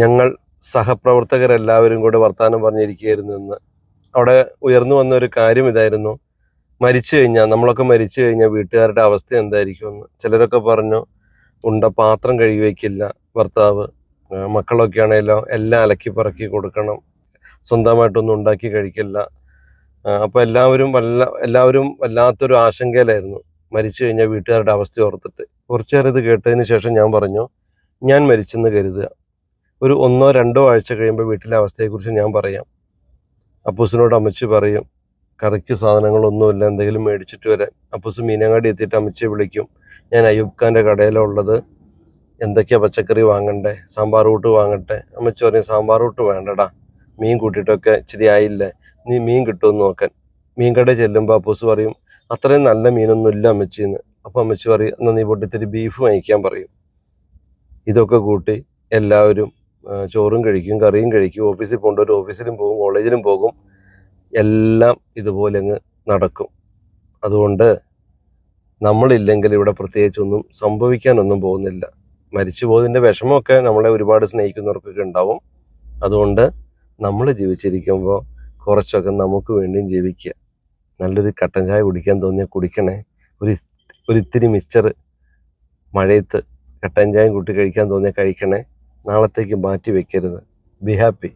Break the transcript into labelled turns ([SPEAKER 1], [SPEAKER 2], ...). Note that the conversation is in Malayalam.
[SPEAKER 1] ഞങ്ങൾ സഹപ്രവർത്തകരെല്ലാവരും കൂടെ വർത്തമാനം പറഞ്ഞിരിക്കുകയായിരുന്നു എന്ന്. അവിടെ ഉയർന്നു വന്ന ഒരു കാര്യം ഇതായിരുന്നു, മരിച്ചു കഴിഞ്ഞാൽ, നമ്മളൊക്കെ മരിച്ചു കഴിഞ്ഞാൽ വീട്ടുകാരുടെ അവസ്ഥ എന്തായിരിക്കുമെന്ന്. ചിലരൊക്കെ പറഞ്ഞു, പാത്രം കഴുകി വയ്ക്കില്ല ഭർത്താവ്, മക്കളൊക്കെ ആണെങ്കിലോ എല്ലാം അലക്കി പറക്കി കൊടുക്കണം, സ്വന്തമായിട്ടൊന്നും ഉണ്ടാക്കി കഴിക്കില്ല. അപ്പോൾ എല്ലാവരും വല്ലാത്തൊരു ആശങ്കയിലായിരുന്നു മരിച്ചു കഴിഞ്ഞാൽ വീട്ടുകാരുടെ അവസ്ഥ ഓർത്തിട്ട്. കുറച്ചു നേരം ഇത് കേട്ടതിന് ശേഷം ഞാൻ പറഞ്ഞു, ഞാൻ മരിച്ചെന്ന് കരുതുക, ഒരു 1-2 ആഴ്ച കഴിയുമ്പോൾ വീട്ടിലെ അവസ്ഥയെക്കുറിച്ച് ഞാൻ പറയാം. അപ്പൂസിനോട് അമ്മച്ചി പറയും, കറിക്ക് സാധനങ്ങളൊന്നുമില്ല, എന്തെങ്കിലും മേടിച്ചിട്ട് വരാൻ. അപ്പൂസ് മീനങ്ങാടി എത്തിയിട്ട് അമ്മച്ചിയെ വിളിക്കും, ഞാൻ അയ്യൂബ് ഖാൻ്റെ കടയിലുള്ളത്, എന്തൊക്കെയാണ് പച്ചക്കറി വാങ്ങണ്ടേ, സാമ്പാർ കൂട്ട് വാങ്ങട്ടെ. അമ്മച്ചി പറയും, സാമ്പാർ കൂട്ട് വേണ്ടടാ, മീൻ കൂട്ടിയിട്ടൊക്കെ ഇച്ചിരി ആയില്ലേ, നീ മീൻ കിട്ടുമെന്ന് നോക്കാൻ. മീൻ കടയിൽ ചെല്ലുമ്പോൾ അപ്പൂസ് പറയും, അത്രയും നല്ല മീനൊന്നും ഇല്ല അമ്മച്ചിന്ന്. അപ്പോൾ അമ്മച്ചി പറയും, എന്നാൽ നീ പൊട്ടിത്തിരി ബീഫ് വാങ്ങിക്കാൻ പറയും. ഇതൊക്കെ കൂട്ടി എല്ലാവരും ചോറും കഴിക്കും, കറിയും കഴിക്കും, ഓഫീസിൽ പോകേണ്ടവർ ഓഫീസിലും പോകും, കോളേജിലും പോകും, എല്ലാം ഇതുപോലെ അങ്ങ് നടക്കും. അതുകൊണ്ട് നമ്മളില്ലെങ്കിൽ ഇവിടെ പ്രത്യേകിച്ചൊന്നും സംഭവിക്കാനൊന്നും പോകുന്നില്ല. മരിച്ചു പോയതിൻ്റെ വിഷമമൊക്കെ നമ്മളെ ഒരുപാട് സ്നേഹിക്കുന്നവർക്കൊക്കെ ഉണ്ടാവും. അതുകൊണ്ട് നമ്മൾ ജീവിച്ചിരിക്കുമ്പോൾ കുറച്ചൊക്കെ നമുക്ക് വേണ്ടിയും ജീവിക്കുക. നല്ലൊരു കട്ടൻ ചായ കുടിക്കാൻ തോന്നിയാൽ കുടിക്കണേ. ഒരിത്തിരി മിക്സ്ചർ മഴയത്ത് കട്ടൻ ചായം കൂട്ടി കഴിക്കാൻ തോന്നിയാൽ കഴിക്കണേ. നാളത്തേക്ക് മാറ്റി വെക്കരുത്. Be happy.